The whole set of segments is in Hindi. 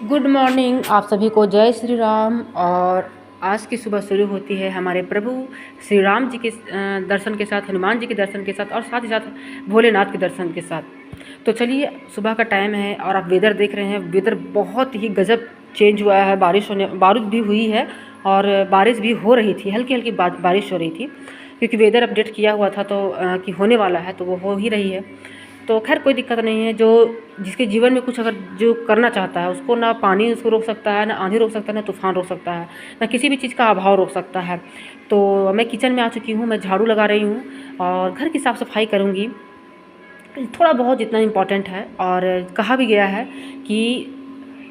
गुड मॉर्निंग आप सभी को, जय श्री राम। और आज की सुबह शुरू होती है हमारे प्रभु श्री राम जी के दर्शन के साथ, हनुमान जी के दर्शन के साथ और साथ ही साथ भोलेनाथ के दर्शन के साथ। तो चलिए, सुबह का टाइम है और आप वेदर देख रहे हैं। वेदर बहुत ही गजब चेंज हुआ है। बारिश भी हुई है और बारिश भी हो रही थी, हल्की हल्की बारिश हो रही थी, क्योंकि वेदर अपडेट किया हुआ था तो कि होने वाला है, तो वो हो ही रही है। तो खैर कोई दिक्कत नहीं है। जो जिसके जीवन में कुछ अगर जो करना चाहता है, उसको ना पानी उसको रोक सकता है, ना आंधी रोक सकता है, ना तूफान रोक सकता है, ना किसी भी चीज़ का अभाव रोक सकता है। तो मैं किचन में आ चुकी हूँ, मैं झाड़ू लगा रही हूँ और घर की साफ़ सफाई करूँगी, थोड़ा बहुत जितना इम्पोर्टेंट है। और कहा भी गया है कि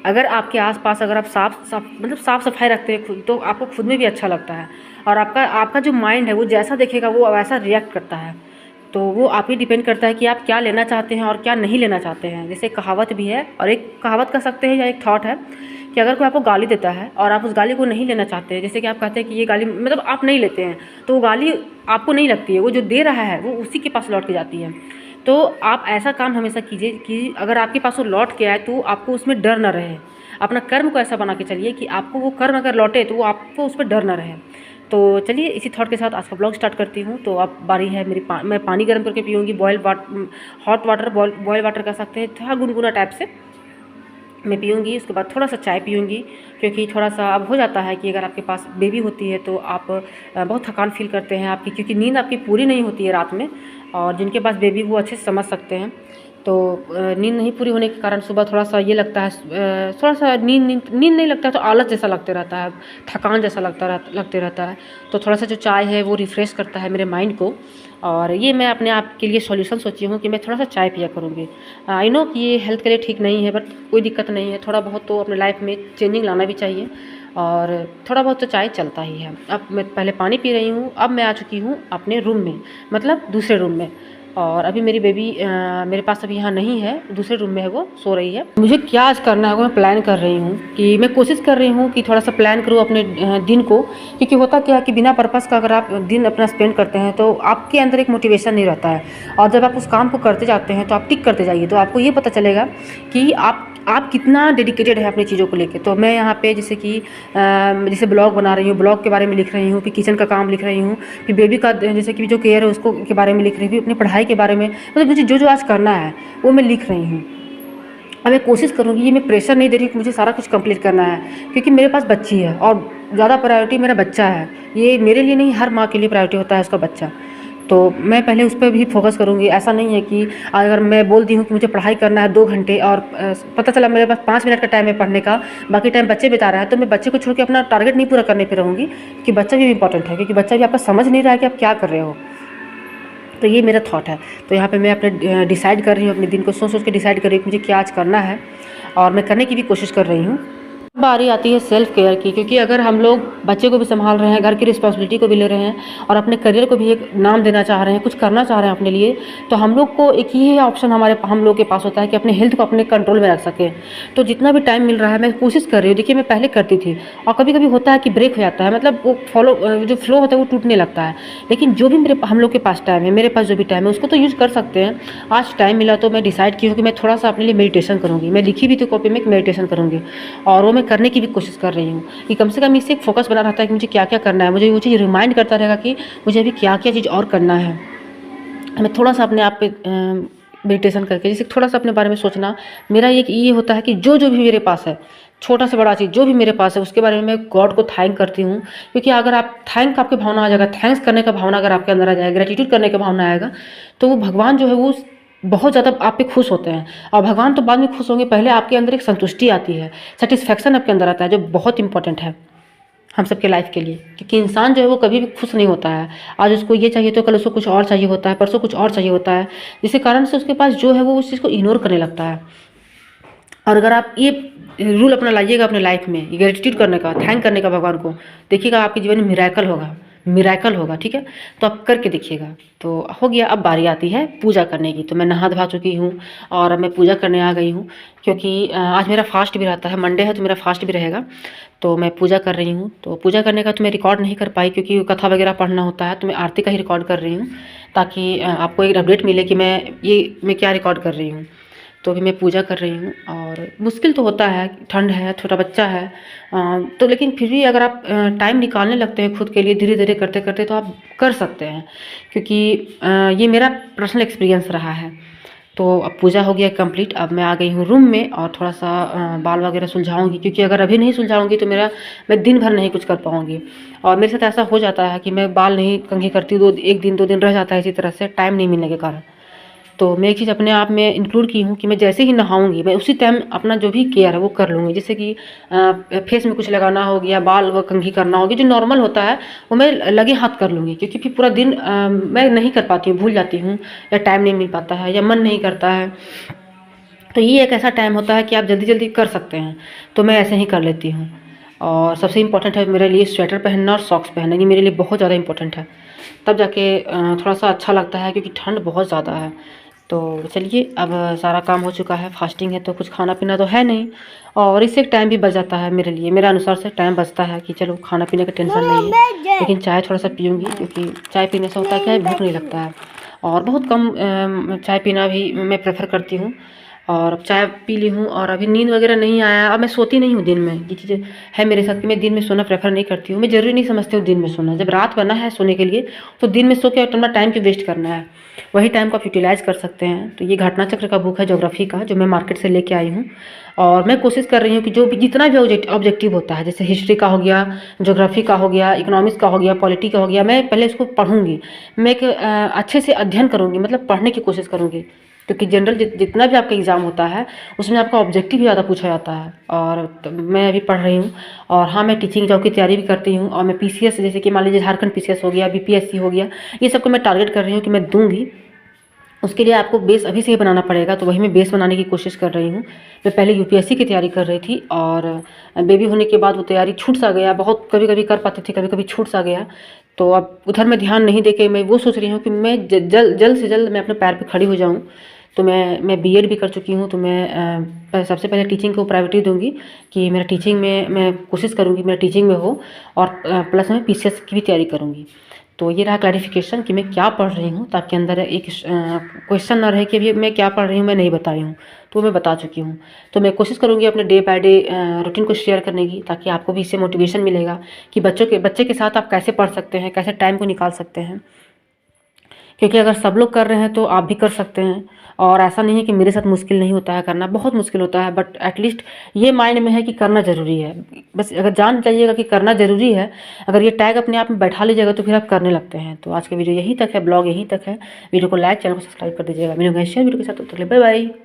अगर आपके आसपास अगर आप साफ़ सफाई रखते हैं खुद, तो आपको खुद में भी अच्छा लगता है और आपका जो माइंड है वो जैसा देखेगा वो वैसा रिएक्ट करता है। तो वो आप ही डिपेंड करता है कि आप क्या लेना चाहते हैं और क्या नहीं लेना चाहते हैं। जैसे कहावत भी है, और एक कहावत कह सकते हैं या एक थॉट है कि अगर कोई आपको गाली देता है और आप उस गाली को नहीं लेना चाहते हैं, जैसे कि आप कहते हैं कि ये गाली मतलब आप नहीं लेते हैं, तो वो गाली आपको नहीं लगती है, वो जो दे रहा है वो उसी के पास लौट के जाती है। तो आप ऐसा काम हमेशा कीजिए कि अगर आपके पास वो लौट के आए तो आपको उसमें डर ना रहे। अपना कर्म को ऐसा बना के चलिए कि आपको वो कर्म अगर लौटे तो वो आपको उस पर डर ना रहे। तो चलिए, इसी थॉट के साथ आज का ब्लॉग स्टार्ट करती हूँ। तो अब बारी है मेरी मैं पानी गर्म करके पीऊँगी, हॉट वाटर, बॉयल वाटर कह सकते हैं, थोड़ा गुनगुना टाइप से मैं पीऊँगी। उसके बाद थोड़ा सा चाय पीऊँगी, क्योंकि थोड़ा सा अब हो जाता है कि अगर आपके पास बेबी होती है तो आप बहुत थकान फील करते हैं आपकी, क्योंकि नींद आपकी पूरी नहीं होती है रात में। और जिनके पास बेबी वो अच्छे से समझ सकते हैं। तो नींद नहीं पूरी होने के कारण सुबह थोड़ा सा ये लगता है, थोड़ा सा नींद नहीं लगता है, तो आलस जैसा लगते रहता है, थकान जैसा लगते रहता है। तो थोड़ा सा जो चाय है वो रिफ़्रेश करता है मेरे माइंड को। और ये मैं अपने आप के लिए सॉल्यूशन सोची हूँ कि मैं थोड़ा सा चाय पिया करूँगी। आई नो कि ये हेल्थ के लिए ठीक नहीं है, बट कोई दिक्कत नहीं है, थोड़ा बहुत तो अपने लाइफ में चेंजिंग लाना भी चाहिए और थोड़ा बहुत तो चाय चलता ही है। अब मैं पहले पानी पी रही हूँ, अब मैं आ चुकी हूँ अपने रूम में, मतलब दूसरे रूम में। और अभी मेरी बेबी मेरे पास अभी यहाँ नहीं है, दूसरे रूम में है, वो सो रही है। मुझे क्या आज करना है वो मैं प्लान कर रही हूँ, कि मैं कोशिश कर रही हूँ कि थोड़ा सा प्लान करूँ अपने दिन को। क्योंकि होता क्या है कि बिना पर्पस का अगर आप दिन अपना स्पेंड करते हैं तो आपके अंदर एक मोटिवेशन नहीं रहता है। और जब आप उस काम को करते जाते हैं तो आप टिक करते जाइए, तो आपको ये पता चलेगा कि आप कितना डेडिकेटेड है अपनी चीज़ों को लेके। तो मैं यहाँ पे जैसे कि जैसे ब्लॉग बना रही हूँ, ब्लॉग के बारे में लिख रही हूँ, फिर किचन का काम लिख रही हूँ, फिर बेबी का जैसे कि जो केयर है उसको के बारे में लिख रही हूँ, अपनी पढ़ाई के बारे में, मतलब मुझे जो जो आज करना है वो मैं लिख रही हूँ। अब मैं कोशिश करूँगी, ये मैं प्रेशर नहीं दे रही कि मुझे सारा कुछ कंप्लीट करना है, क्योंकि मेरे पास बच्ची है और ज़्यादा प्रायोरिटी मेरा बच्चा है। ये मेरे लिए नहीं, हर माँ के लिए प्रायोरिटी होता है उसका बच्चा। तो मैं पहले उस पर भी फोकस करूँगी। ऐसा नहीं है कि अगर मैं बोलती हूँ कि मुझे पढ़ाई करना है 2 घंटे और पता चला मेरे पास 5 मिनट का टाइम है पढ़ने का, बाकी टाइम बच्चे बिता रहा है, तो मैं बच्चे को छोड़ के अपना टारगेट नहीं पूरा करने पर रहूँगी, कि बच्चा भी इंपॉर्टेंट है, क्योंकि बच्चा भी आपका समझ नहीं रहा है कि आप क्या कर रहे हो। तो ये मेरा थॉट है। तो यहाँ पे मैं अपने डिसाइड कर रही हूँ, अपने दिन को सोच सोच के डिसाइड कर रही हूँ कि मुझे क्या आज करना है, और मैं करने की भी कोशिश कर रही हूँ। बारी आती है सेल्फ केयर की, क्योंकि अगर हम लोग बच्चे को भी संभाल रहे हैं, घर की रिस्पॉन्सिबिलिटी को भी ले रहे हैं और अपने करियर को भी एक नाम देना चाह रहे हैं, कुछ करना चाह रहे हैं अपने लिए, तो हम लोग को एक ही ऑप्शन हम लोग के पास होता है कि अपने हेल्थ को अपने कंट्रोल में रख सकें। तो जितना भी टाइम मिल रहा है मैं कोशिश कर रही हूँ। देखिए, मैं पहले करती थी और कभी कभी होता है कि ब्रेक हो जाता है, मतलब वो जो फ्लो होता है वो टूटने लगता है। लेकिन जो भी हम लोग के पास टाइम है, मेरे पास जो भी टाइम है उसको तो यूज़ कर सकते हैं। आज टाइम मिला तो मैं डिसाइड की हूँ कि मैं थोड़ा सा अपने लिए मेडिटेशन करूँगी। मैं लिखी भी थी कॉपी में, मेडिटेशन करूँगी और वो मैं करने की भी कोशिश कर रही हूँ, कि कम से कम इससे एक फोकस बना रहता है कि मुझे क्या क्या करना है, मुझे वो चीज़ रिमाइंड करता रहेगा कि मुझे अभी क्या क्या चीज़ और करना है। मैं थोड़ा सा अपने आप पे मेडिटेशन करके जैसे थोड़ा सा अपने बारे में सोचना, मेरा ये होता है कि जो जो भी मेरे पास है, छोटा से बड़ा चीज़ जो भी मेरे पास है, उसके बारे में मैं गॉड को थैंक करती हूँ। क्योंकि अगर आप थैंक आपकी भावना आ जाएगा, थैंक्स करने का भावना अगर आपके अंदर आ जाएगा, ग्रेटिट्यूड करने का भावना आएगा, तो वो भगवान जो है वो बहुत ज़्यादा आप पे खुश होते हैं। और भगवान तो बाद में खुश होंगे, पहले आपके अंदर एक संतुष्टि आती है, सेटिस्फैक्शन आपके अंदर आता है, जो बहुत इंपॉर्टेंट है हम सबके लाइफ के लिए। क्योंकि इंसान जो है वो कभी भी खुश नहीं होता है। आज उसको ये चाहिए तो कल उसको कुछ और चाहिए होता है, परसों कुछ और चाहिए होता है, जिसके कारण से उसके पास जो है वो उस चीज़ को इग्नोर करने लगता है। और अगर आप ये रूल अपना लाइएगा अपने लाइफ में, ग्रेटिट्यूड करने का, थैंक करने का भगवान को, देखिएगा आपके जीवन में मिरेकल होगा, मिरेकल होगा। ठीक है, तो आप करके देखिएगा। तो हो गया, अब बारी आती है पूजा करने की। तो मैं नहा धो चुकी हूँ और अब मैं पूजा करने आ गई हूँ, क्योंकि आज मेरा फास्ट भी रहता है, मंडे है तो मेरा फास्ट भी रहेगा। तो मैं पूजा कर रही हूँ। तो पूजा करने का तो मैं रिकॉर्ड नहीं कर पाई, क्योंकि कथा वगैरह पढ़ना होता है, तो मैं आरती का ही रिकॉर्ड कर रही हूँ, ताकि आपको एक अपडेट मिले कि मैं क्या रिकॉर्ड कर रही हूँ। तो अभी मैं पूजा कर रही हूँ और मुश्किल तो होता है, ठंड है, छोटा बच्चा है, तो लेकिन फिर भी अगर आप टाइम निकालने लगते हैं खुद के लिए धीरे धीरे करते करते तो आप कर सकते हैं, क्योंकि ये मेरा पर्सनल एक्सपीरियंस रहा है। तो अब पूजा हो गया कंप्लीट। अब मैं आ गई हूँ रूम में और थोड़ा सा बाल वगैरह सुलझाऊंगी, क्योंकि अगर अभी नहीं सुलझाऊंगी तो मैं दिन भर नहीं कुछ कर पाऊंगी। और मेरे साथ ऐसा हो जाता है कि मैं बाल नहीं कंघी करती, एक दिन 2 दिन रह जाता है इसी तरह से, टाइम नहीं मिलने के कारण। तो मैं एक चीज़ अपने आप में इंक्लूड की हूँ कि मैं जैसे ही नहाऊंगी मैं उसी टाइम अपना जो भी केयर है वो कर लूँगी। जैसे कि फेस में कुछ लगाना हो गया, बाल व कंघी करना होगी, जो नॉर्मल होता है वो मैं लगे हाथ कर लूँगी, क्योंकि फिर पूरा दिन मैं नहीं कर पाती हूँ, भूल जाती हूँ, या टाइम नहीं मिल पाता है, या मन नहीं करता है। तो ये एक ऐसा टाइम होता है कि आप जल्दी जल्दी कर सकते हैं, तो मैं ऐसे ही कर लेती हूँ। और सबसे इम्पोर्टेंट है मेरे लिए स्वेटर पहनना और सॉक्स पहनना, ये मेरे लिए बहुत ज़्यादा इम्पोर्टेंट है, तब जाके थोड़ा सा अच्छा लगता है, क्योंकि ठंड बहुत ज़्यादा है। तो चलिए, अब सारा काम हो चुका है, फास्टिंग है तो कुछ खाना पीना तो है नहीं, और इससे टाइम भी बच जाता है मेरे लिए, मेरे अनुसार से टाइम बचता है कि चलो खाना पीने का टेंशन नहीं है। लेकिन चाय थोड़ा सा पीऊँगी, क्योंकि चाय पीने से होता है क्या, भूख नहीं लगता है, और बहुत कम चाय पीना भी मैं प्रेफर करती हूँ। और अब चाय पी ली हूँ और अभी नींद वगैरह नहीं आया। अब मैं सोती नहीं हूँ दिन में, ये चीज़ें है मेरे साथ कि मैं दिन में सोना प्रेफर नहीं करती हूँ। मैं ज़रूरी नहीं समझती हूँ दिन में सोना, जब रात बना है सोने के लिए तो दिन में सो के अपना टाइम क्यों वेस्ट करना है, वही टाइम को आप यूटिलाइज कर सकते हैं। तो ये घटना चक्र का बुक है ज्योग्राफी का, जो मैं मार्केट से लेके आई हूँ। और मैं कोशिश कर रही हूँ कि जो भी जितना भी ऑब्जेक्टिव होता है, जैसे हिस्ट्री का हो गया, ज्योग्राफी का हो गया, इकोनॉमिक्स का हो गया, पॉलिटी का हो गया, मैं पहले इसको पढ़ूंगी, मैं एक अच्छे से अध्ययन करूँगी, मतलब पढ़ने की कोशिश करूँगी। क्योंकि जनरल जितना भी आपका एग्ज़ाम होता है उसमें आपका ऑब्जेक्टिव ज़्यादा पूछा जाता है। और तो मैं अभी पढ़ रही हूँ। और हाँ, मैं टीचिंग जॉब की तैयारी भी करती हूँ, और मैं पीसीएस, जैसे कि मान लीजिए झारखंड पीसीएस हो गया, बीपीएससी हो गया, ये सब को मैं टारगेट कर रही हूँ कि मैं दूंगी। उसके लिए आपको बेस अभी से ही बनाना पड़ेगा, तो वही मैं बेस बनाने की कोशिश कर रही हूँ। मैं पहले यूपीएससी की तैयारी कर रही थी, और बेबी होने के बाद वो तैयारी छूट सा गया, बहुत कभी कभी कर पाती थी, कभी कभी छूट सा गया। तो अब उधर मैं ध्यान नहीं देके मैं वो सोच रही हूँ कि मैं जल्द से जल्द मैं अपने पैर पे खड़ी हो जाऊँ। तो मैं बीएड भी कर चुकी हूँ, तो मैं सबसे पहले टीचिंग को प्रायोरिटी दूंगी, कि मेरा टीचिंग में मैं कोशिश करूँगी मेरा टीचिंग में हो, और प्लस मैं पीसीएस की भी तैयारी करूँगी। तो ये रहा क्लैरिफिकेशन कि मैं क्या पढ़ रही हूँ, ताकि अंदर एक क्वेश्चन ना रहे कि अभी मैं क्या पढ़ रही हूँ मैं नहीं बताई हूँ, तो मैं बता चुकी हूँ। तो मैं कोशिश करूँगी अपने डे बाय डे रूटीन को शेयर करने की, ताकि आपको भी इससे मोटिवेशन मिलेगा कि बच्चे के साथ आप कैसे पढ़ सकते हैं, कैसे टाइम को निकाल सकते हैं। क्योंकि अगर सब लोग कर रहे हैं तो आप भी कर सकते हैं। और ऐसा नहीं है कि मेरे साथ मुश्किल नहीं होता है करना, बहुत मुश्किल होता है, बट एटलीस्ट ये माइंड में है कि करना ज़रूरी है। बस अगर जान चाहिएगा कि करना ज़रूरी है, अगर ये टैग अपने आप में बैठा लीजिएगा तो फिर आप करने लगते हैं। तो आज का वीडियो यहीं तक है, ब्लॉग यहीं तक है। वीडियो को लाइक, चैनल को सब्सक्राइब कर दीजिएगा। वीडियो को शेयर, वीडियो के साथ बाय बाय।